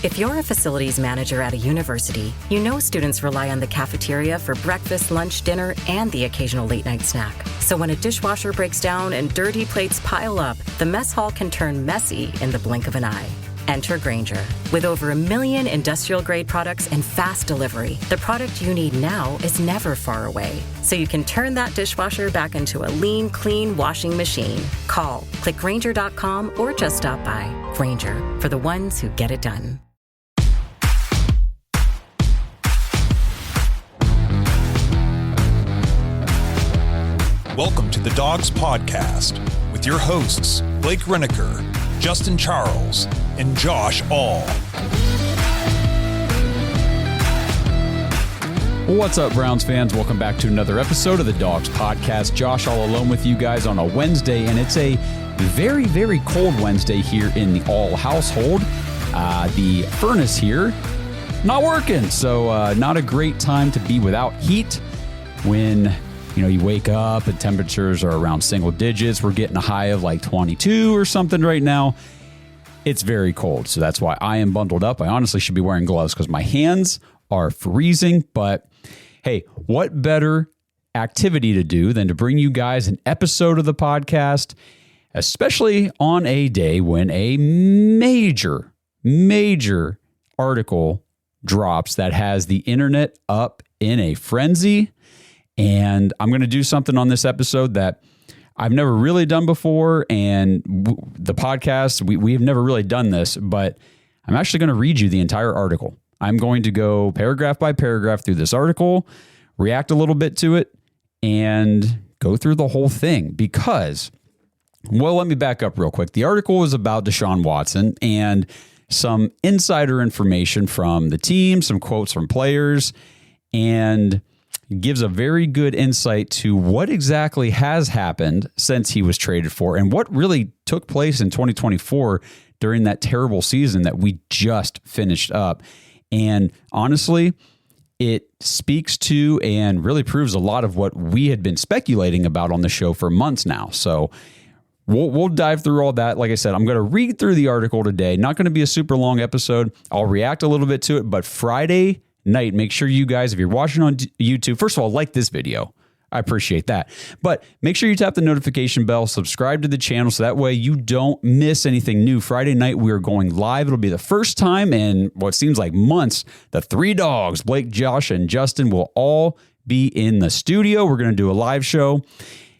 If you're a facilities manager at a university, you know students rely on the cafeteria for breakfast, lunch, dinner, and the occasional late-night snack. So when a dishwasher breaks down and dirty plates pile up, the mess hall can turn messy in the blink of an eye. Enter Grainger. With over 1 million industrial-grade products and fast delivery, the product you need now is never far away. So you can turn that dishwasher back into a lean, clean washing machine. Call, click Grainger.com, or just stop by. Grainger, for the ones who get it done. Welcome to the Dogs Podcast with your hosts, Blake Reneker, Justin Charles, and Josh All. What's up, Browns fans? Welcome back to another episode of the Dogs Podcast. Josh all alone with you guys on a Wednesday, and it's a very, very cold Wednesday here in the All household. The furnace here, not working, so not a great time to be without heat when you wake up and temperatures are around single digits. We're getting a high of like 22 or something right now. It's very cold, so that's why I am bundled up. I honestly should be wearing gloves because my hands are freezing. But hey, what better activity to do than to bring you guys an episode of the podcast, especially on a day when a major article drops that has the internet up in a frenzy. And I'm going to do something on this episode that I've never really done before. And the podcast, we have never really done this, but I'm actually going to read you the entire article. I'm going to go paragraph by paragraph through this article, react a little bit to it, and go through the whole thing because, well, let me back up real quick. The article was about Deshaun Watson and some insider information from the team, some quotes from players, and gives a very good insight to what exactly has happened since he was traded for and what really took place in 2024 during that terrible season that we just finished up. And honestly, it speaks to and really proves a lot of what we had been speculating about on the show for months now. So we'll dive through all that. Like I said, I'm going to read through the article today. Not going to be a super long episode. I'll react a little bit to it, but Friday night, make sure you guys, if you're watching on YouTube, first of all, like this video. I appreciate that. But make sure you tap the notification bell, subscribe to the channel so that way you don't miss anything new. Friday night, we are going live. It'll be the first time in what seems like months. The three dogs, Blake, Josh, and Justin, will all be in the studio. We're going to do a live show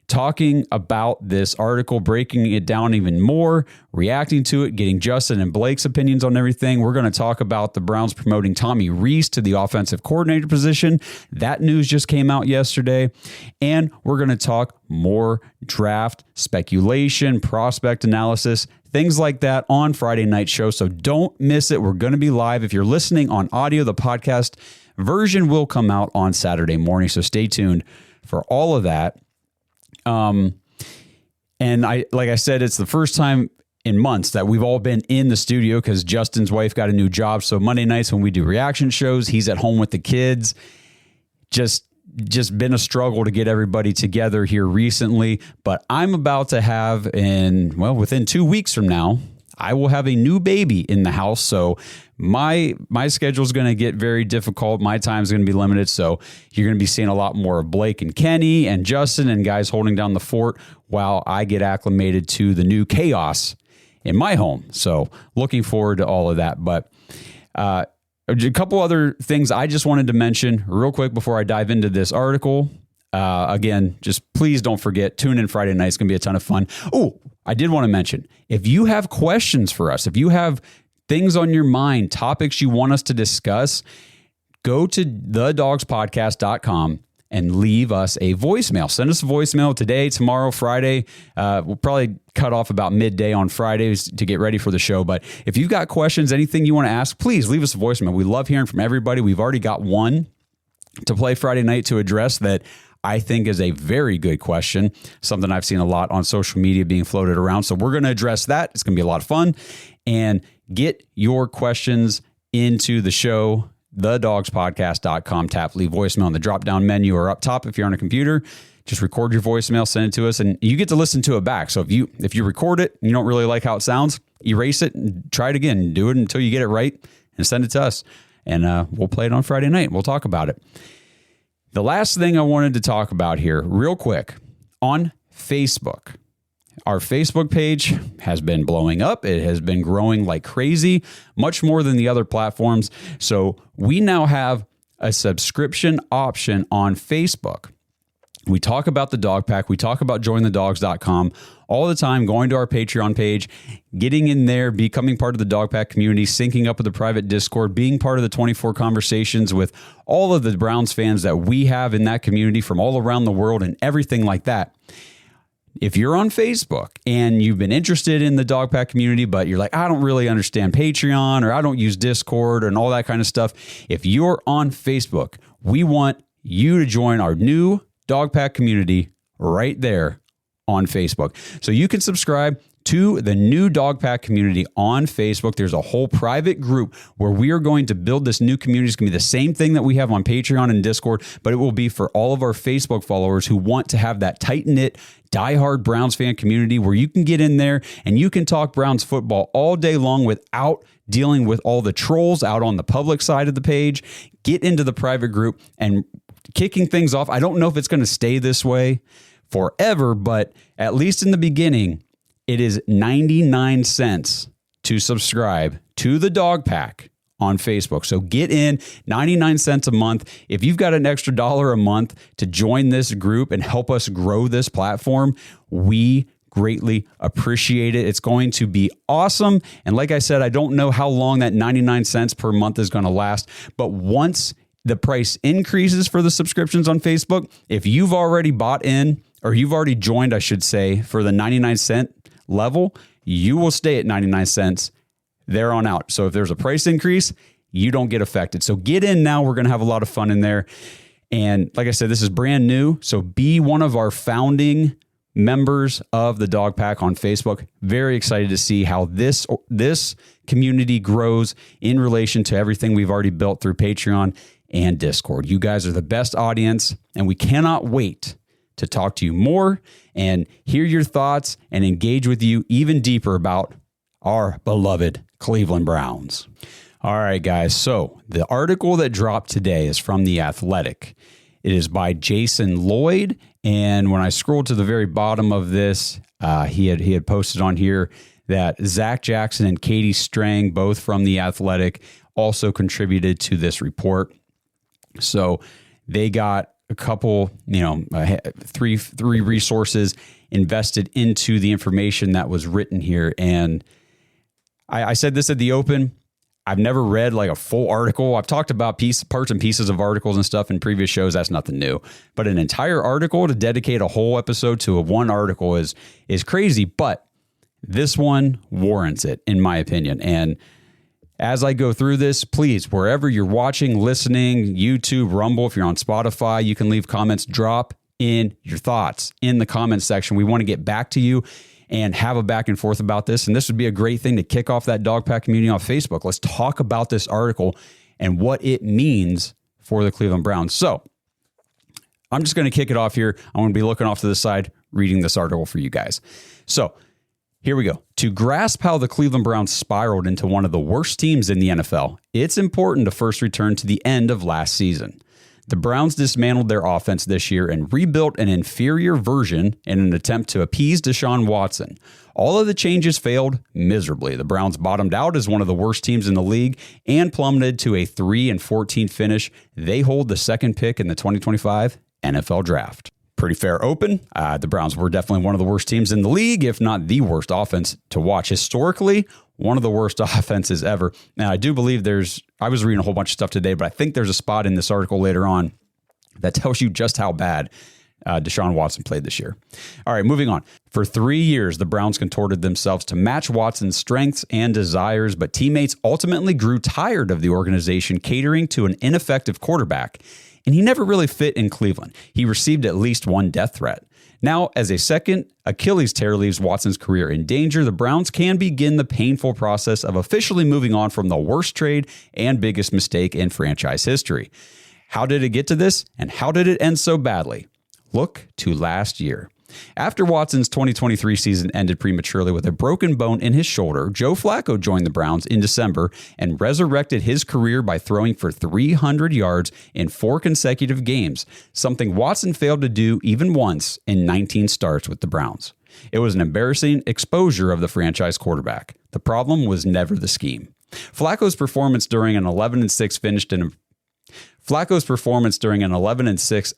talking about this article, breaking it down even more, reacting to it, getting Justin and Blake's opinions on everything. We're going to talk about the Browns promoting Tommy Rees to the offensive coordinator position. That news just came out yesterday. And we're going to talk more draft speculation, prospect analysis, things like that on Friday night show. So don't miss it. We're going to be live. If you're listening on audio, the podcast version will come out on Saturday morning. So stay tuned for all of that. And like I said, it's the first time in months that we've all been in the studio because Justin's wife got a new job. So Monday nights when we do reaction shows, he's at home with the kids. Just been a struggle to get everybody together here recently, but I'm about to have within 2 weeks from now, I will have a new baby in the house. So my schedule is going to get very difficult. My time is going to be limited. So you're going to be seeing a lot more of Blake and Kenny and Justin and guys holding down the fort while I get acclimated to the new chaos in my home. So looking forward to all of that. But a couple other things I just wanted to mention real quick before I dive into this article. Again, just please don't forget, tune in Friday night. It's going to be a ton of fun. Oh, I did want to mention, if you have questions for us, if you have things on your mind, topics you want us to discuss, go to thedogspodcast.com and leave us a voicemail. Send us a voicemail today, tomorrow, Friday. We'll probably cut off about midday on Fridays to get ready for the show. But if you've got questions, anything you want to ask, please leave us a voicemail. We love hearing from everybody. We've already got one to play Friday night to address that I think is a very good question, something I've seen a lot on social media being floated around. So we're going to address that. It's going to be a lot of fun. And get your questions into the show, thedogspodcast.com. Tap leave voicemail in the drop-down menu or up top if you're on a computer. Just record your voicemail, send it to us, and you get to listen to it back. So if you record it and you don't really like how it sounds, erase it and try it again. Do it until you get it right, and send it to us. And we'll play it on Friday night. We'll talk about it. The last thing I wanted to talk about here real quick, on Facebook. Our Facebook page has been blowing up. It has been growing like crazy, much more than the other platforms. So we now have a subscription option on Facebook. We talk about the dog pack. We talk about jointhedogs.com all the time, going to our Patreon page, getting in there, becoming part of the dog pack community, syncing up with the private Discord, being part of the 24 conversations with all of the Browns fans that we have in that community from all around the world and everything like that. If you're on Facebook and you've been interested in the dog pack community, but you're like, I don't really understand Patreon or I don't use Discord and all that kind of stuff. If you're on Facebook, we want you to join our new dog pack community right there on Facebook. So you can subscribe to the new dog pack community on Facebook. There's a whole private group where we are going to build this new community. It's going to be the same thing that we have on Patreon and Discord, but it will be for all of our Facebook followers who want to have that tight-knit, diehard Browns fan community where you can get in there and you can talk Browns football all day long without dealing with all the trolls out on the public side of the page. Get into the private group and kicking things off. I don't know if it's going to stay this way forever, but at least in the beginning, it is 99 cents to subscribe to the dog pack on Facebook. So get in, 99 cents a month. If you've got an extra $1 a month to join this group and help us grow this platform, we greatly appreciate it. It's going to be awesome. And like I said, I don't know how long that 99 cents per month is going to last, but once the price increases for the subscriptions on Facebook, if you've already bought in, or you've already joined, I should say, for the 99 cent level, you will stay at 99 cents there on out. So if there's a price increase, you don't get affected. So get in now. We're going to have a lot of fun in there. And like I said, this is brand new. So be one of our founding members of the dog pack on Facebook. Very excited to see how this community grows in relation to everything we've already built through Patreon and Discord. You guys are the best audience, and we cannot wait to talk to you more and hear your thoughts and engage with you even deeper about our beloved Cleveland Browns. All right, guys. So the article that dropped today is from The Athletic. It is by Jason Lloyd. And when I scrolled to the very bottom of this, he had posted on here that Zach Jackson and Katie Strang, both from The Athletic, also contributed to this report. So they got a couple, three resources invested into the information that was written here. And I said this at the open. I've never read like a full article. I've talked about parts and pieces of articles and stuff in previous shows. That's nothing new. But an entire article to dedicate a whole episode to one article is crazy. But this one warrants it, in my opinion. And as I go through this, please, wherever you're watching, listening, YouTube, Rumble, if you're on Spotify, you can leave comments. Drop in your thoughts in the comments section. We want to get back to you and have a back and forth about this. And this would be a great thing to kick off that dog pack community on Facebook. Let's talk about this article and what it means for the Cleveland Browns. So I'm just going to kick it off here. I'm going to be looking off to the side, reading this article for you guys. So here we go. To grasp how the Cleveland Browns spiraled into one of the worst teams in the NFL, it's important to first return to the end of last season. The Browns dismantled their offense this year and rebuilt an inferior version in an attempt to appease Deshaun Watson. All of the changes failed miserably. The Browns bottomed out as one of the worst teams in the league and plummeted to a 3-14 finish. They hold the second pick in the 2025 NFL Draft. Pretty fair open. The Browns were definitely one of the worst teams in the league, if not the worst offense to watch. Historically, one of the worst offenses ever. Now, I do believe I was reading a whole bunch of stuff today, but I think there's a spot in this article later on that tells you just how bad Deshaun Watson played this year. All right, moving on. For 3 years, the Browns contorted themselves to match Watson's strengths and desires, but teammates ultimately grew tired of the organization catering to an ineffective quarterback. And he never really fit in Cleveland. He received at least one death threat. Now, as a second Achilles tear leaves Watson's career in danger, the Browns can begin the painful process of officially moving on from the worst trade and biggest mistake in franchise history. How did it get to this, and how did it end so badly? Look to last year. After Watson's 2023 season ended prematurely with a broken bone in his shoulder, Joe Flacco joined the Browns in December and resurrected his career by throwing for 300 yards in 4 consecutive games, something Watson failed to do even once in 19 starts with the Browns. It was an embarrassing exposure of the franchise quarterback. The problem was never the scheme. Flacco's performance during an 11-6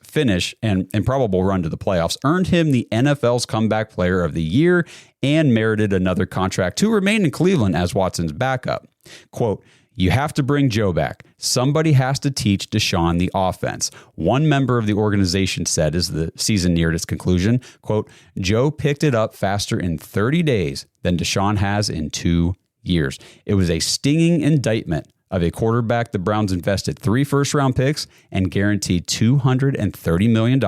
finish and improbable run to the playoffs earned him the NFL's Comeback Player of the Year and merited another contract to remain in Cleveland as Watson's backup. Quote, "You have to bring Joe back. Somebody has to teach Deshaun the offense," one member of the organization said as the season neared its conclusion. Quote, "Joe picked it up faster in 30 days than Deshaun has in 2 years. It was a stinging indictment of a quarterback the Browns invested 3 first-round picks and guaranteed $230 million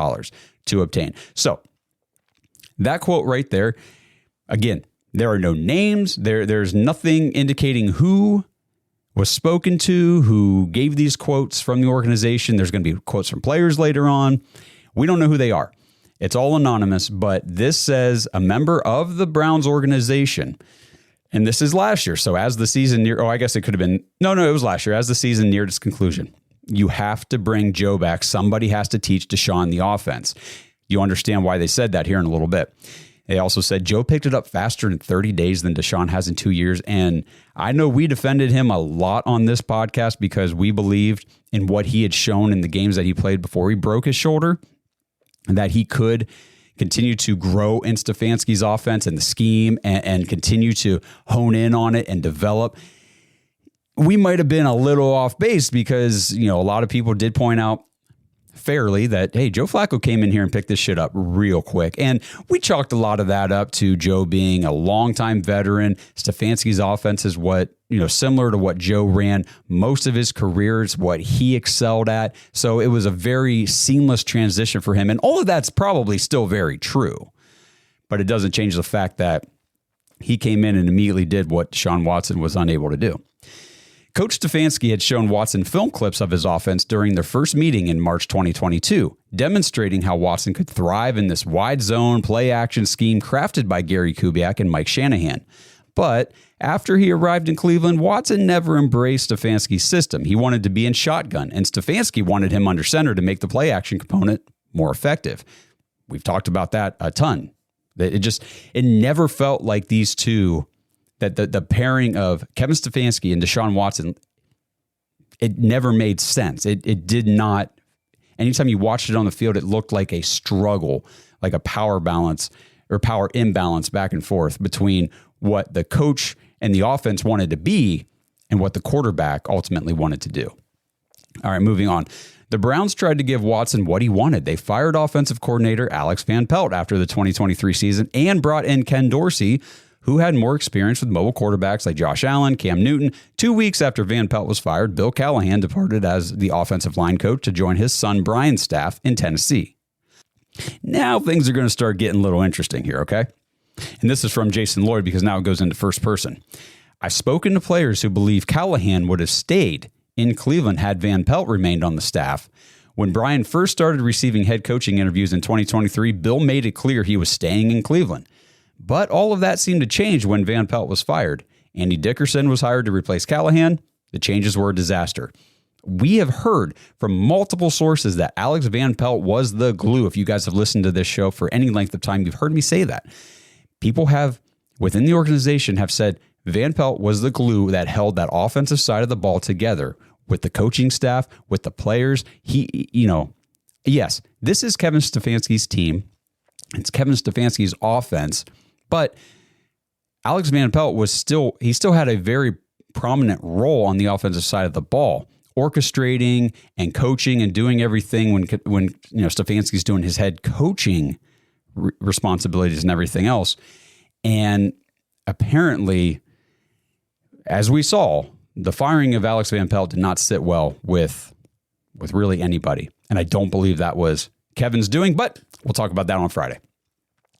to obtain." So that quote right there, again, there are no names. There's nothing indicating who was spoken to, who gave these quotes from the organization. There's going to be quotes from players later on. We don't know who they are. It's all anonymous, but this says a member of the Browns organization. And this is last year. So as the season near, I guess it could have been, it was last year. As the season neared its conclusion, you have to bring Joe back. Somebody has to teach Deshaun the offense. You understand why they said that here in a little bit. They also said Joe picked it up faster in 30 days than Deshaun has in 2 years. And I know we defended him a lot on this podcast because we believed in what he had shown in the games that he played before he broke his shoulder, and that he could continue to grow in Stefanski's offense and the scheme and continue to hone in on it and develop. We might have been a little off base because, a lot of people did point out fairly that, hey, Joe Flacco came in here and picked this shit up real quick. And we chalked a lot of that up to Joe being a longtime veteran. Stefanski's offense is similar to what Joe ran most of his career. It's what he excelled at. So it was a very seamless transition for him. And all of that's probably still very true. But it doesn't change the fact that he came in and immediately did what Deshaun Watson was unable to do. Coach Stefanski had shown Watson film clips of his offense during their first meeting in March 2022, demonstrating how Watson could thrive in this wide zone play action scheme crafted by Gary Kubiak and Mike Shanahan. But after he arrived in Cleveland, Watson never embraced Stefanski's system. He wanted to be in shotgun, and Stefanski wanted him under center to make the play action component more effective. We've talked about that a ton. It never felt like these two, that the pairing of Kevin Stefanski and Deshaun Watson, it never made sense. It did not. Anytime you watched it on the field, it looked like a struggle, like a power balance or power imbalance back and forth between what the coach and the offense wanted to be and what the quarterback ultimately wanted to do. All right, moving on. The Browns tried to give Watson what he wanted. They fired offensive coordinator Alex Van Pelt after the 2023 season and brought in Ken Dorsey, who had more experience with mobile quarterbacks like Josh Allen, Cam Newton. 2 weeks after Van Pelt was fired, Bill Callahan departed as the offensive line coach to join his son Brian's staff in Tennessee. Now things are going to start getting a little interesting here, okay? And this is from Jason Lloyd because now it goes into first person. I've spoken to players who believe Callahan would have stayed in Cleveland had Van Pelt remained on the staff. When Brian first started receiving head coaching interviews in 2023, Bill made it clear he was staying in Cleveland. But all of that seemed to change when Van Pelt was fired. Andy Dickerson was hired to replace Callahan. The changes were a disaster. We have heard from multiple sources that Alex Van Pelt was the glue. If you guys have listened to this show for any length of time, you've heard me say that. People have, within the organization, have said Van Pelt was the glue that held that offensive side of the ball together with the coaching staff, with the players. Yes, this is Kevin Stefanski's team. It's Kevin Stefanski's offense, but Alex Van Pelt still had a very prominent role on the offensive side of the ball, orchestrating and coaching and doing everything when Stefanski's doing his head coaching responsibilities and everything else. And apparently, as we saw, the firing of Alex Van Pelt did not sit well with really anybody. And I don't believe that was Kevin's doing, but we'll talk about that on Friday.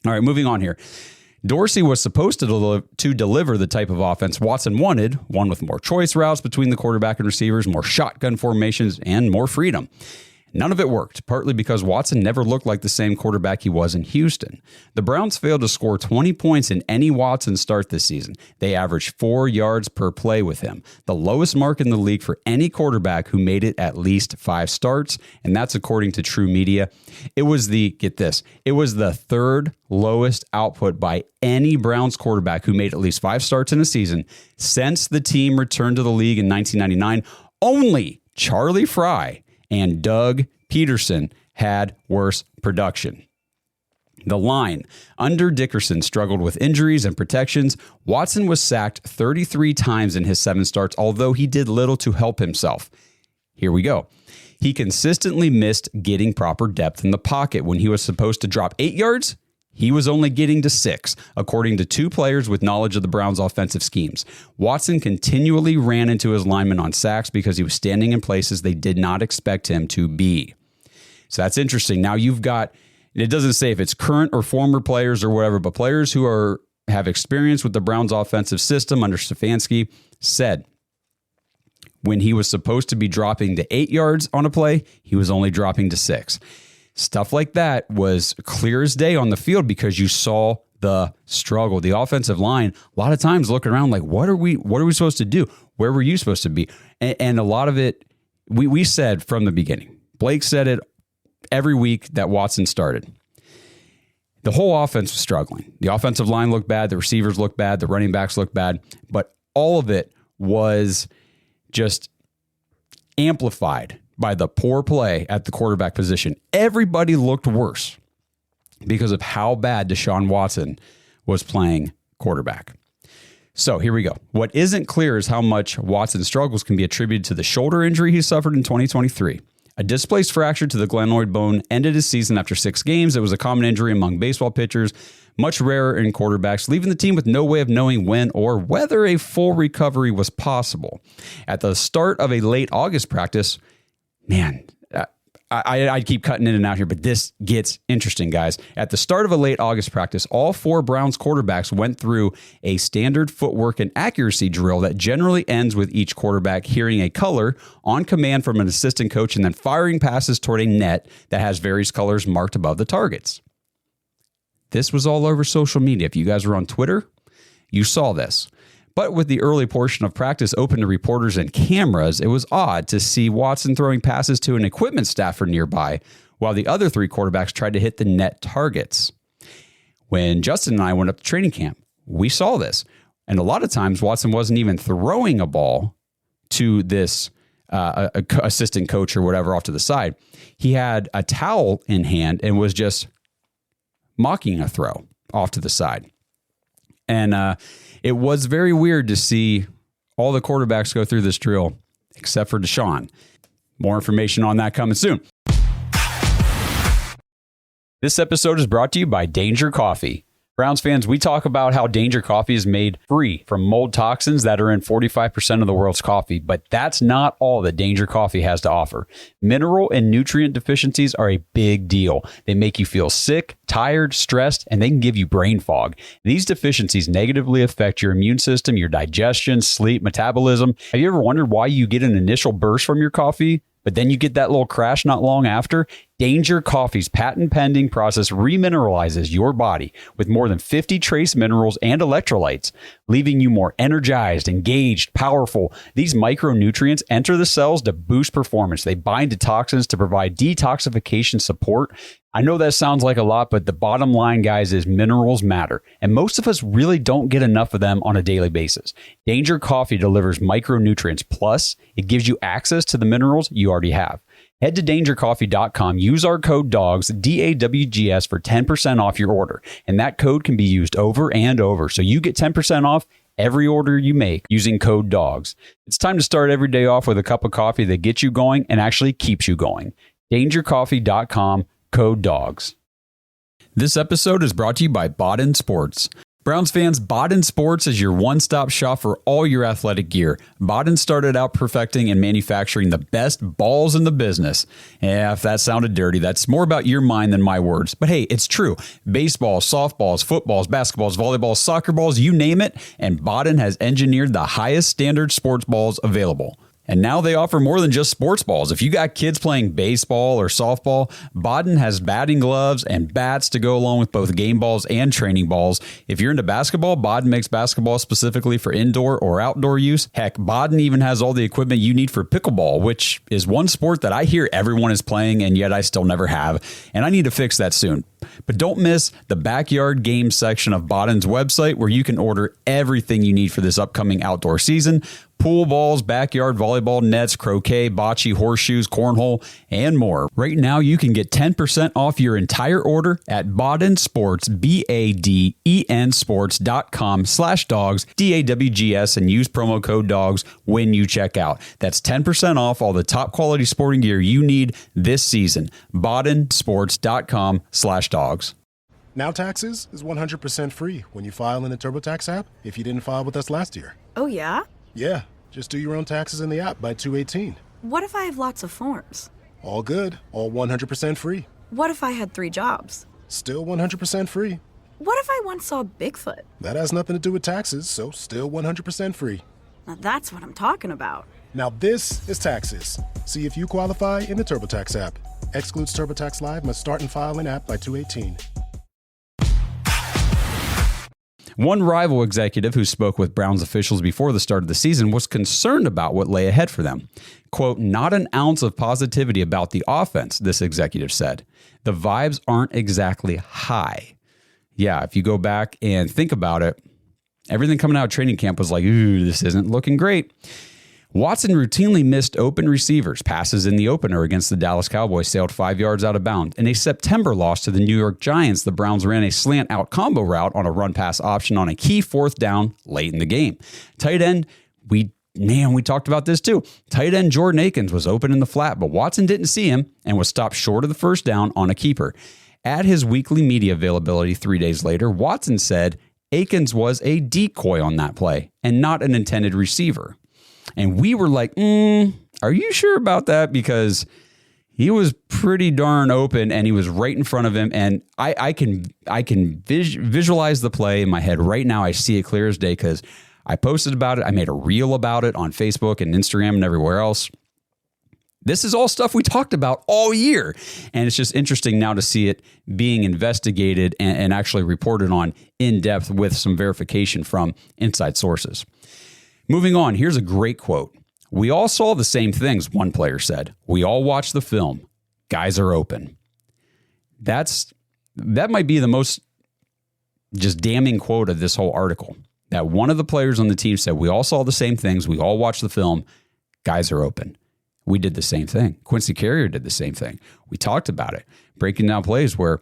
All right, moving on here. Dorsey was supposed to deliver the type of offense Watson wanted, one with more choice routes between the quarterback and receivers, more shotgun formations, and more freedom. None of it worked, partly because Watson never looked like the same quarterback he was in Houston. The Browns failed to score 20 points in any Watson start this season. They averaged 4 yards per play with him, the lowest mark in the league for any quarterback who made it at least 5 starts, and that's according to True Media. It was the 3rd lowest output by any Browns quarterback who made at least 5 starts in a season since the team returned to the league in 1999. Only Charlie Fry and Doug Peterson had worse production. The line under Dickerson struggled with injuries and protections. Watson was sacked 33 times in his 7 starts, although he did little to help himself. Here we go. He consistently missed getting proper depth in the pocket. When he was supposed to drop 8 yards, he was only getting to 6, according to 2 players with knowledge of the Browns' offensive schemes. Watson continually ran into his linemen on sacks because he was standing in places they did not expect him to be. So that's interesting. Now you've got, it doesn't say if it's current or former players or whatever, but players who have experience with the Browns' offensive system under Stefanski said when he was supposed to be dropping to 8 yards on a play, he was only dropping to 6. Stuff like that was clear as day on the field because you saw the struggle. The offensive line, a lot of times looking around like, what are we supposed to do? Where were you supposed to be? And a lot of it, we said from the beginning. Blake said it every week that Watson started. The whole offense was struggling. The offensive line looked bad. The receivers looked bad. The running backs looked bad. But all of it was just amplified by the poor play at the quarterback position. Everybody looked worse because of how bad Deshaun Watson was playing quarterback. So here we go. What isn't clear is how much Watson's struggles can be attributed to the shoulder injury he suffered in 2023. A displaced fracture to the glenoid bone ended his season after 6 games. It was a common injury among baseball pitchers, much rarer in quarterbacks, leaving the team with no way of knowing when or whether a full recovery was possible. At the start of a late August practice, man, I keep cutting in and out here, but this gets interesting, guys. At the start of a late August practice, all 4 Browns quarterbacks went through a standard footwork and accuracy drill that generally ends with each quarterback hearing a color on command from an assistant coach and then firing passes toward a net that has various colors marked above the targets. This was all over social media. If you guys were on Twitter, you saw this. But with the early portion of practice open to reporters and cameras, it was odd to see Watson throwing passes to an equipment staffer nearby, while the other 3 quarterbacks tried to hit the net targets. When Justin and I went up to training camp, we saw this. And a lot of times, Watson wasn't even throwing a ball to this assistant coach or whatever off to the side. He had a towel in hand and was just mocking a throw off to the side. And it was very weird to see all the quarterbacks go through this drill, except for Deshaun. More information on that coming soon. This episode is brought to you by Danger Coffee. Browns fans, we talk about how Danger Coffee is made free from mold toxins that are in 45% of the world's coffee, but that's not all that Danger Coffee has to offer. Mineral and nutrient deficiencies are a big deal. They make you feel sick, tired, stressed, and they can give you brain fog. These deficiencies negatively affect your immune system, your digestion, sleep, metabolism. Have you ever wondered why you get an initial burst from your coffee, but then you get that little crash not long after? Danger Coffee's patent-pending process remineralizes your body with more than 50 trace minerals and electrolytes, leaving you more energized, engaged, powerful. These micronutrients enter the cells to boost performance. They bind to toxins to provide detoxification support. I know that sounds like a lot, but the bottom line, guys, is minerals matter, and most of us really don't get enough of them on a daily basis. Danger Coffee delivers micronutrients, plus it gives you access to the minerals you already have. Head to dangercoffee.com, use our code DAWGS, DAWGS, for 10% off your order. And that code can be used over and over. So you get 10% off every order you make using code DAWGS. It's time to start every day off with a cup of coffee that gets you going and actually keeps you going. Dangercoffee.com, code DAWGS. This episode is brought to you by Baden Sports. Browns fans, Baden Sports is your one-stop shop for all your athletic gear. Baden started out perfecting and manufacturing the best balls in the business. Yeah, if that sounded dirty, that's more about your mind than my words. But hey, it's true. Baseballs, softballs, footballs, basketballs, volleyballs, soccer balls, you name it, and Baden has engineered the highest standard sports balls available. And now they offer more than just sports balls. If you got kids playing baseball or softball, Baden has batting gloves and bats to go along with both game balls and training balls. If you're into basketball, Baden makes basketball specifically for indoor or outdoor use. Heck, Baden even has all the equipment you need for pickleball, which is one sport that I hear everyone is playing, and yet I still never have. And I need to fix that soon. But don't miss the backyard games section of Baden's website, where you can order everything you need for this upcoming outdoor season. Pool balls, backyard volleyball nets, croquet, bocce, horseshoes, cornhole, and more. Right now, you can get 10% off your entire order at Baden Sports, BADEN sports.com/dogs, DAWGS, and use promo code DOGS when you check out. That's 10% off all the top quality sporting gear you need this season. BadenSports.com/dogs. Now Taxes is 100% free when you file in the TurboTax app if you didn't file with us last year. Oh, yeah? Yeah, just do your own taxes in the app by 2/18. What if I have lots of forms? All good, all 100% free. What if I had 3 jobs? Still 100% free. What if I once saw Bigfoot? That has nothing to do with taxes, so still 100% free. Now that's what I'm talking about. Now this is Taxes. See if you qualify in the TurboTax app. Excludes TurboTax Live, must start and file in app by 2/18. One rival executive who spoke with Browns officials before the start of the season was concerned about what lay ahead for them. Quote, "Not an ounce of positivity about the offense," this executive said. "The vibes aren't exactly high." Yeah, if you go back and think about it, everything coming out of training camp was like, ooh, this isn't looking great. Watson routinely missed open receivers. Passes in the opener against the Dallas Cowboys sailed 5 yards out of bounds. In a September loss to the New York Giants, the Browns ran a slant out combo route on a run pass option on a key 4th down late in the game. Tight end, we talked about this too. Tight end Jordan Akins was open in the flat, but Watson didn't see him and was stopped short of the first down on a keeper. At his weekly media availability 3 days later, Watson said Akins was a decoy on that play and not an intended receiver. And we were like, are you sure about that? Because he was pretty darn open and he was right in front of him. And I can visualize the play in my head right now. I see it clear as day because I posted about it. I made a reel about it on Facebook and Instagram and everywhere else. This is all stuff we talked about all year. And it's just interesting now to see it being investigated and actually reported on in depth with some verification from inside sources. Moving on, here's a great quote. "We all saw the same things," one player said. "We all watched the film. Guys are open." That might be the most just damning quote of this whole article. That one of the players on the team said, "We all saw the same things. We all watched the film. Guys are open." We did the same thing. Quincy Carrier did the same thing. We talked about it, breaking down plays where,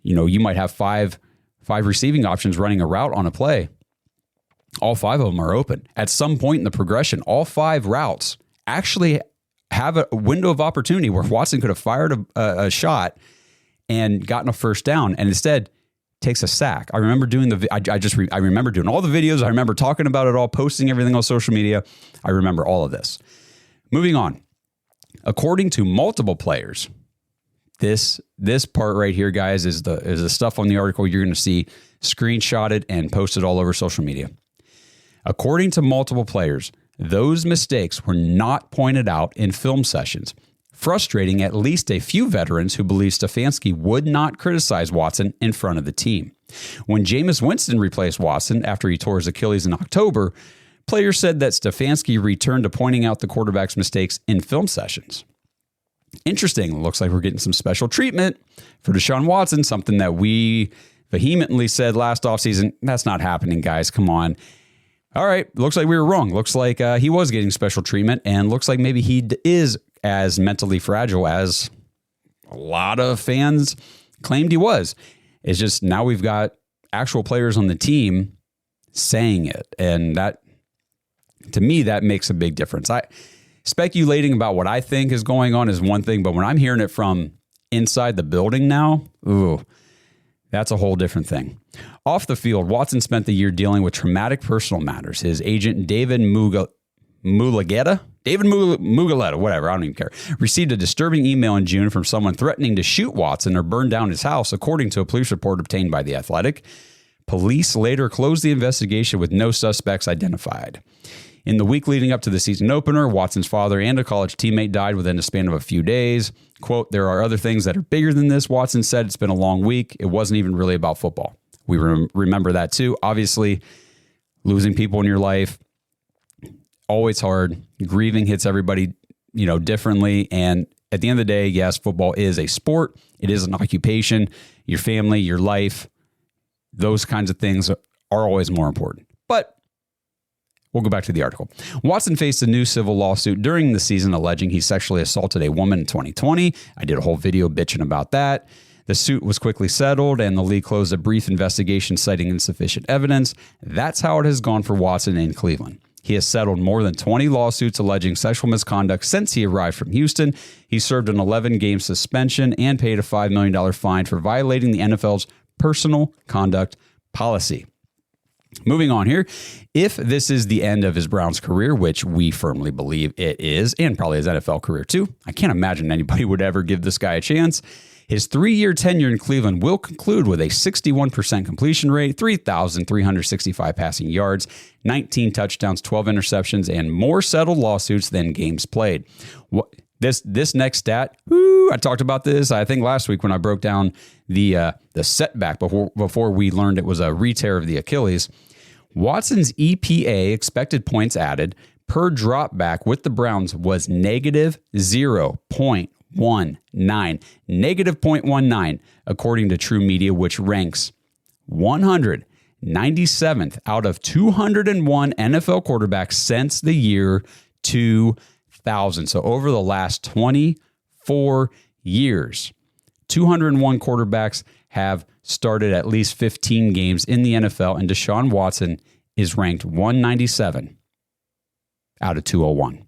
you might have five receiving options running a route on a play. All 5 of them are open. At some point in the progression, all 5 routes actually have a window of opportunity where Watson could have fired a shot and gotten a first down, and instead takes a sack. I remember doing I remember doing all the videos. I remember talking about it all, posting everything on social media. I remember all of this. Moving on. According to multiple players, this part right here, guys, is the stuff on the article you're going to see screenshotted and posted all over social media. According to multiple players, those mistakes were not pointed out in film sessions, frustrating at least a few veterans who believe Stefanski would not criticize Watson in front of the team. When Jameis Winston replaced Watson after he tore his Achilles in October, players said that Stefanski returned to pointing out the quarterback's mistakes in film sessions. Interesting. Looks like we're getting some special treatment for Deshaun Watson, something that we vehemently said last offseason. That's not happening, guys. Come on. All right, looks like we were wrong. Looks like he was getting special treatment, and looks like maybe he is as mentally fragile as a lot of fans claimed he was. It's just now we've got actual players on the team saying it, and that, to me, that makes a big difference. Speculating about what I think is going on is one thing, but when I'm hearing it from inside the building now, that's a whole different thing. Off the field, Watson spent the year dealing with traumatic personal matters. His agent, David Mulugheta, whatever, I don't even care, received a disturbing email in June from someone threatening to shoot Watson or burn down his house, according to a police report obtained by The Athletic. Police later closed the investigation with no suspects identified. In the week leading up to the season opener, Watson's father and a college teammate died within a span of a few days. Quote, "There are other things that are bigger than this," Watson said. "It's been a long week. It wasn't even really about football." We remember that too. Obviously, losing people in your life, always hard. Grieving hits everybody, differently. And at the end of the day, yes, football is a sport. It is an occupation. Your family, your life, those kinds of things are always more important. But we'll go back to the article. Watson faced a new civil lawsuit during the season alleging he sexually assaulted a woman in 2020. I did a whole video bitching about that. The suit was quickly settled, and the league closed a brief investigation citing insufficient evidence. That's how it has gone for Watson in Cleveland. He has settled more than 20 lawsuits alleging sexual misconduct since he arrived from Houston. He served an 11-game suspension and paid a $5 million fine for violating the NFL's personal conduct policy. Moving on here, if this is the end of his Browns career, which we firmly believe it is, and probably his NFL career too, I can't imagine anybody would ever give this guy a chance. His 3-year tenure in Cleveland will conclude with a 61% completion rate, 3,365 passing yards, 19 touchdowns, 12 interceptions, and more settled lawsuits than games played. This next stat, I talked about this, I think last week when I broke down the setback before we learned it was a re-tear of the Achilles. Watson's EPA, expected points added, per drop back with the Browns was negative 0.19. Negative 0.19, according to True Media, which ranks 197th out of 201 NFL quarterbacks since the year 2000. So over the last 24 years, 201 quarterbacks have started at least 15 games in the NFL, and Deshaun Watson is ranked 197 out of 201.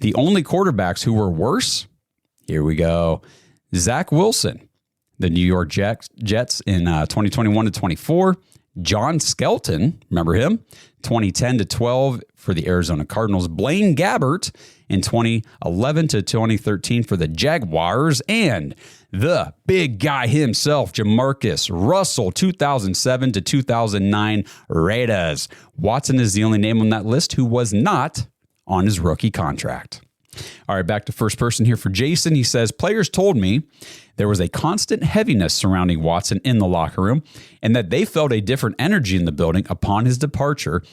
The only quarterbacks who were worse, here we go, Zach Wilson, the New York Jets in 2021 to 24. John Skelton, remember him? 2010 to 12 for the Arizona Cardinals. Blaine Gabbert in 2011 to 2013 for the Jaguars. And the big guy himself, Jamarcus Russell, 2007 to 2009 Raiders. Watson is the only name on that list who was not on his rookie contract. All right, back to first person here for Jason. He says, players told me there was a constant heaviness surrounding Watson in the locker room and that they felt a different energy in the building upon his departure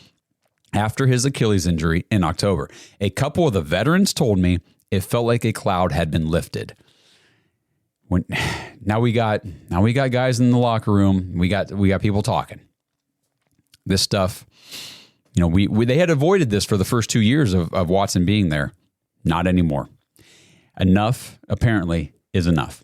after his Achilles injury in October. A couple of the veterans told me it felt like a cloud had been lifted. Now we got guys in the locker room. We got people talking. This stuff, they had avoided this for the first 2 years of Watson being there. Not anymore. Enough, apparently, is enough.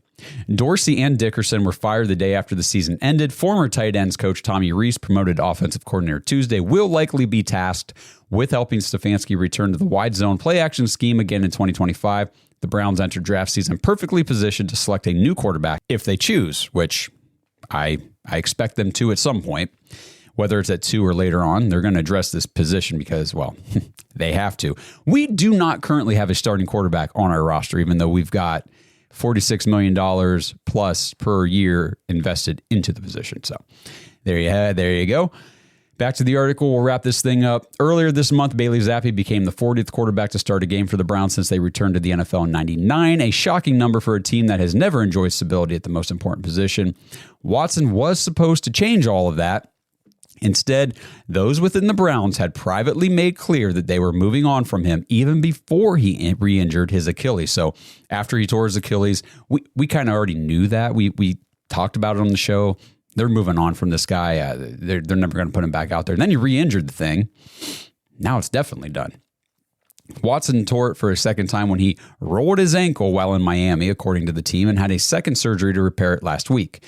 Dorsey and Dickerson were fired the day after the season ended. Former tight ends coach Tommy Rees, promoted offensive coordinator Tuesday, will likely be tasked with helping Stefanski return to the wide zone play action scheme again in 2025. The Browns enter draft season perfectly positioned to select a new quarterback if they choose, which I expect them to at some point. Whether it's at 2 or later on, they're going to address this position because, well, they have to. We do not currently have a starting quarterback on our roster, even though we've got $46 million plus per year invested into the position. So there you go. Back to the article. We'll wrap this thing up. Earlier this month, Bailey Zappi became the 40th quarterback to start a game for the Browns since they returned to the NFL in '99, a shocking number for a team that has never enjoyed stability at the most important position. Watson was supposed to change all of that. Instead, those within the Browns had privately made clear that they were moving on from him even before he re-injured his Achilles. So after he tore his Achilles, we kind of already knew that. We talked about it on the show. They're moving on from this guy. They're never going to put him back out there. And then he re-injured the thing. Now it's definitely done. Watson tore it for a second time when he rolled his ankle while in Miami, according to the team, and had a second surgery to repair it last week.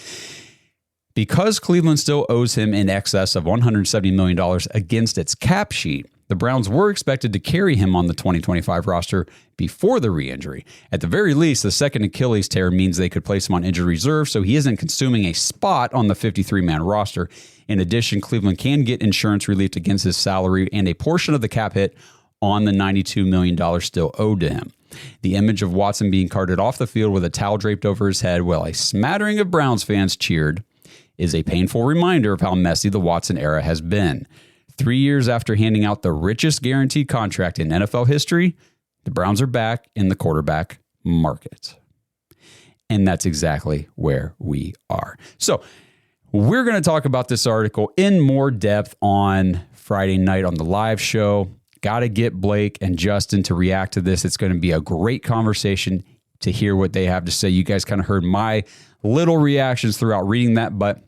Because Cleveland still owes him in excess of $170 million against its cap sheet, the Browns were expected to carry him on the 2025 roster before the re-injury. At the very least, the second Achilles tear means they could place him on injured reserve, so he isn't consuming a spot on the 53-man roster. In addition, Cleveland can get insurance relief against his salary and a portion of the cap hit on the $92 million still owed to him. The image of Watson being carted off the field with a towel draped over his head while a smattering of Browns fans cheered is a painful reminder of how messy the Watson era has been. 3 years after handing out the richest guaranteed contract in NFL history, the Browns are back in the quarterback market. And that's exactly where we are. So we're going to talk about this article in more depth on Friday night on the live show. Got to get Blake and Justin to react to this. It's going to be a great conversation to hear what they have to say. You guys kind of heard my little reactions throughout reading that, but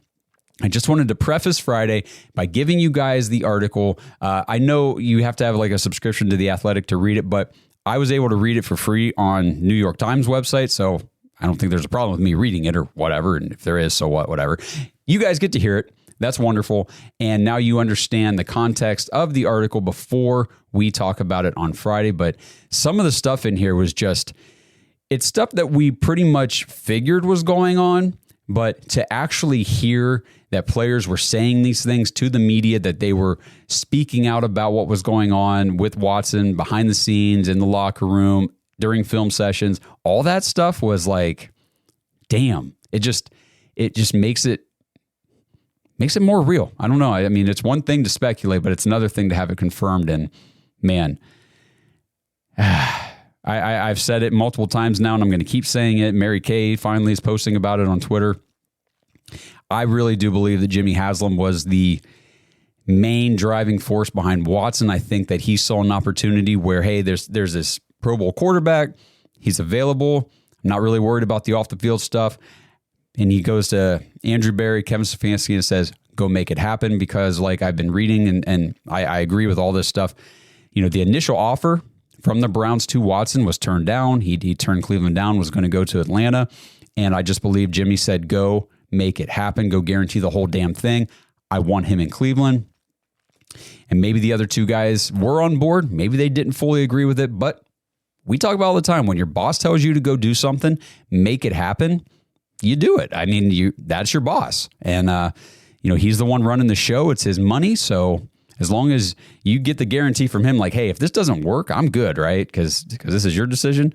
I just wanted to preface Friday by giving you guys the article. I know you have to have like a subscription to The Athletic to read it, but I was able to read it for free on New York Times website, so I don't think there's a problem with me reading it or whatever, and if there is, so what, whatever. You guys get to hear it. That's wonderful, and now you understand the context of the article before we talk about it on Friday, but some of the stuff in here was just, it's stuff that we pretty much figured was going on, but to actually hear that players were saying these things to the media, that they were speaking out about what was going on with Watson behind the scenes, in the locker room, during film sessions, all that stuff was like, damn, it just makes it more real. I don't know. I mean, it's one thing to speculate, but it's another thing to have it confirmed. And man, I've said it multiple times now, and I'm going to keep saying it. Mary Kay finally is posting about it on Twitter. I really do believe that Jimmy Haslam was the main driving force behind Watson. I think that he saw an opportunity where, hey, there's this Pro Bowl quarterback. He's available. I'm not really worried about the off-the-field stuff. And he goes to Andrew Berry, Kevin Stefanski, and says, go make it happen, because like I've been reading, and I agree with all this stuff. You know, the initial offer from the Browns to Watson was turned down. He turned Cleveland down, was going to go to Atlanta. And I just believe Jimmy said, go make it happen, go guarantee the whole damn thing. I want him in Cleveland. And maybe the other two guys were on board. Maybe they didn't fully agree with it, but we talk about all the time, when your boss tells you to go do something, make it happen, you do it. I mean, that's your boss. And, he's the one running the show. It's his money. So as long as you get the guarantee from him, like, hey, if this doesn't work, I'm good, right? Because this is your decision.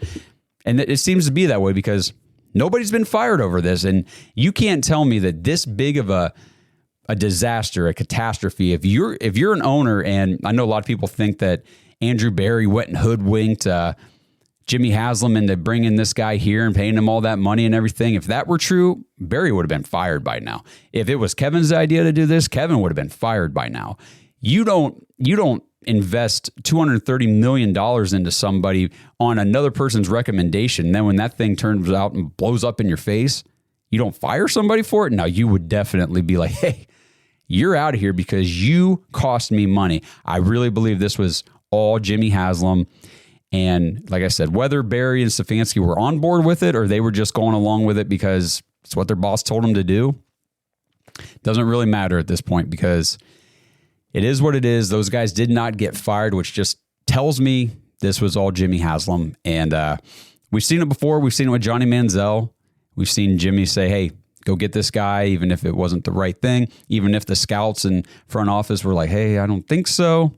And it seems to be that way, because nobody's been fired over this. And you can't tell me that this big of a disaster, a catastrophe, if you're an owner, and I know a lot of people think that Andrew Berry went and hoodwinked Jimmy Haslam into bringing this guy here and paying him all that money and everything. If that were true, Berry would have been fired by now. If it was Kevin's idea to do this, Kevin would have been fired by now. You don't invest $230 million into somebody on another person's recommendation. Then when that thing turns out and blows up in your face, you don't fire somebody for it. Now you would definitely be like, hey, you're out of here because you cost me money. I really believe this was all Jimmy Haslam. And like I said, whether Berry and Stefanski were on board with it or they were just going along with it because it's what their boss told them to do, doesn't really matter at this point, because it is what it is. Those guys did not get fired, which just tells me this was all Jimmy Haslam. And we've seen it before. We've seen it with Johnny Manziel. We've seen Jimmy say, hey, go get this guy, even if it wasn't the right thing, even if the scouts and front office were like, hey, I don't think so.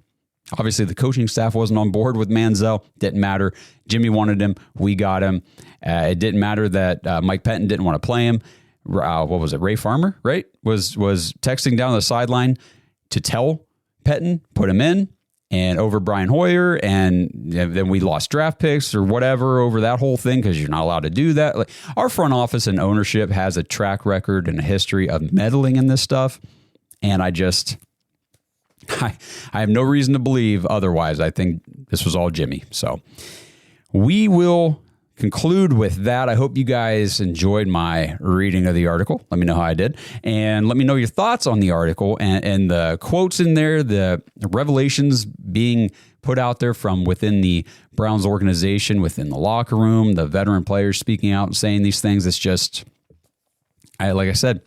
Obviously, the coaching staff wasn't on board with Manziel. Didn't matter. Jimmy wanted him. We got him. It didn't matter that Mike Pettin didn't want to play him. What was it? Ray Farmer, right? Was texting down the sideline to tell Pettin, put him in, and over Brian Hoyer. And then we lost draft picks or whatever over that whole thing because you're not allowed to do that. Like, our front office and ownership has a track record and a history of meddling in this stuff. And I have no reason to believe otherwise. I think this was all Jimmy. So we will conclude with that. I hope you guys enjoyed my reading of the article. Let me know how I did. And let me know your thoughts on the article and the quotes in there, the revelations being put out there from within the Browns organization, within the locker room, the veteran players speaking out and saying these things. It's just, like I said,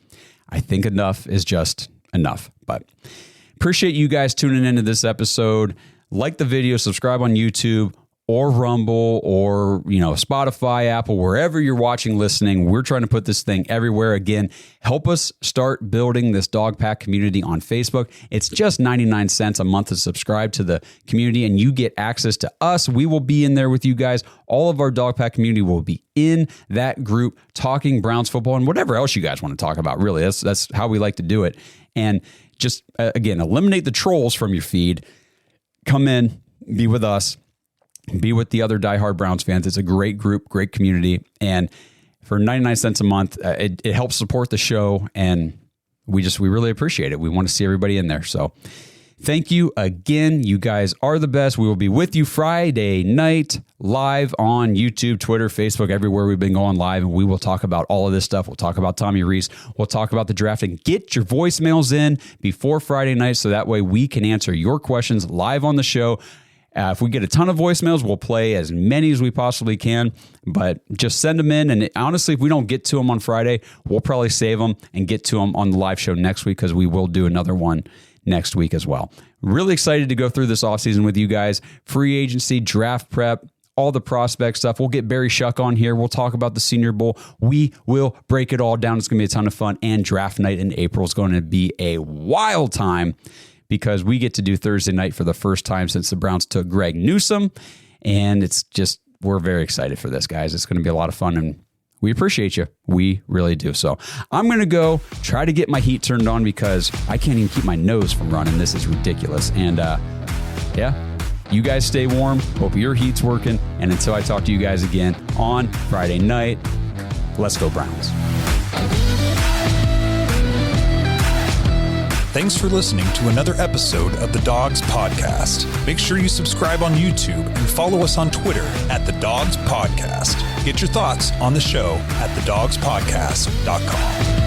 I think enough is just enough. But appreciate you guys tuning into this episode. Like the video, subscribe on YouTube or Rumble or, Spotify, Apple, wherever you're watching, listening. We're trying to put this thing everywhere. Again, help us start building this Dog Pack community on Facebook. It's just 99 cents a month to subscribe to the community, and you get access to us. We will be in there with you guys. All of our Dog Pack community will be in that group talking Browns football and whatever else you guys want to talk about, really. That's how we like to do it. and just, again, eliminate the trolls from your feed. Come in, be with us, be with the other diehard Browns fans. It's a great group, great community. And for 99 cents a month, it helps support the show. And we really appreciate it. We want to see everybody in there. So thank you again. You guys are the best. We will be with you Friday night live on YouTube, Twitter, Facebook, everywhere we've been going live. And we will talk about all of this stuff. We'll talk about Tommy Rees. We'll talk about the draft, and get your voicemails in before Friday night so that way we can answer your questions live on the show. If we get a ton of voicemails, we'll play as many as we possibly can, but just send them in. And honestly, if we don't get to them on Friday, we'll probably save them and get to them on the live show next week, because we will do another one next week as well. Really excited to go through this offseason with you guys. Free agency, draft prep, all the prospect stuff. We'll get Barry Shuck on here. We'll talk about the Senior Bowl. We will break it all down. It's going to be a ton of fun. And draft night in April is going to be a wild time, because we get to do Thursday night for the first time since the Browns took Greg Newsome. And it's just, we're very excited for this, guys. It's going to be a lot of fun, and we appreciate you. We really do. So I'm going to go try to get my heat turned on, because I can't even keep my nose from running. This is ridiculous. And you guys stay warm. Hope your heat's working. And until I talk to you guys again on Friday night, let's go Browns. Thanks for listening to another episode of the Dogs Podcast. Make sure you subscribe on YouTube and follow us on Twitter at The Dogs Podcast. Get your thoughts on the show at thedogspodcast.com.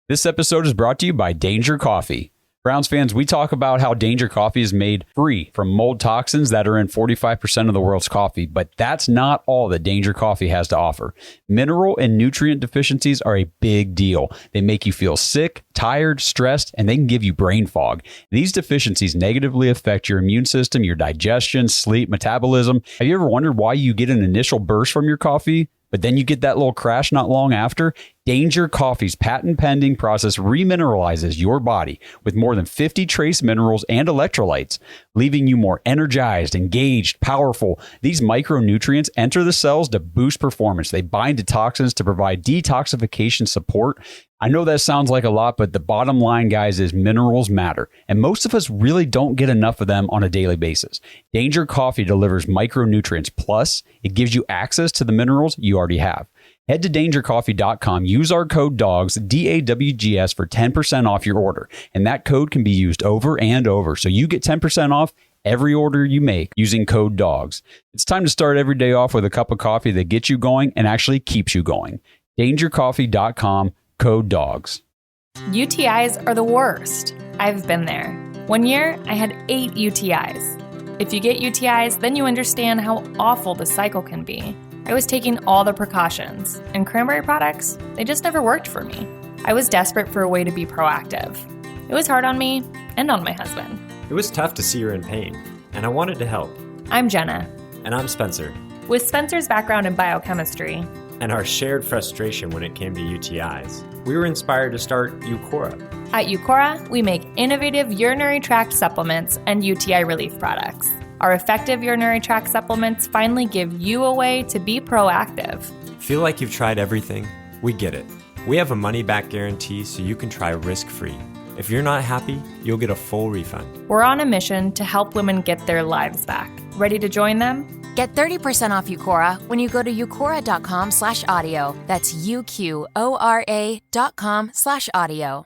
This episode is brought to you by Danger Coffee. Browns fans, we talk about how Danger Coffee is made free from mold toxins that are in 45% of the world's coffee, but that's not all that Danger Coffee has to offer. Mineral and nutrient deficiencies are a big deal. They make you feel sick, tired, stressed, and they can give you brain fog. These deficiencies negatively affect your immune system, your digestion, sleep, metabolism. Have you ever wondered why you get an initial burst from your coffee, but then you get that little crash not long after? Danger Coffee's patent-pending process remineralizes your body with more than 50 trace minerals and electrolytes, leaving you more energized, engaged, powerful. These micronutrients enter the cells to boost performance. They bind to toxins to provide detoxification support. I know that sounds like a lot, but the bottom line, guys, is minerals matter, and most of us really don't get enough of them on a daily basis. Danger Coffee delivers micronutrients, plus it gives you access to the minerals you already have. Head to dangercoffee.com, use our code DAWGS, DAWGS, for 10% off your order, and that code can be used over and over, so you get 10% off every order you make using code DAWGS. It's time to start every day off with a cup of coffee that gets you going and actually keeps you going. dangercoffee.com, code DAWGS. UTIs are the worst. I've been there. One year, I had 8 UTIs. If you get UTIs, then you understand how awful the cycle can be. I was taking all the precautions, and cranberry products, they just never worked for me. I was desperate for a way to be proactive. It was hard on me and on my husband. It was tough to see her in pain, and I wanted to help. I'm Jenna. And I'm Spencer. With Spencer's background in biochemistry and our shared frustration when it came to UTIs, we were inspired to start Eucora. At Eucora, we make innovative urinary tract supplements and UTI relief products. Our effective urinary tract supplements finally give you a way to be proactive. Feel like you've tried everything? We get it. We have a money-back guarantee so you can try risk-free. If you're not happy, you'll get a full refund. We're on a mission to help women get their lives back. Ready to join them? Get 30% off Eucora when you go to eucora.com/audio. That's UQORA.com/audio.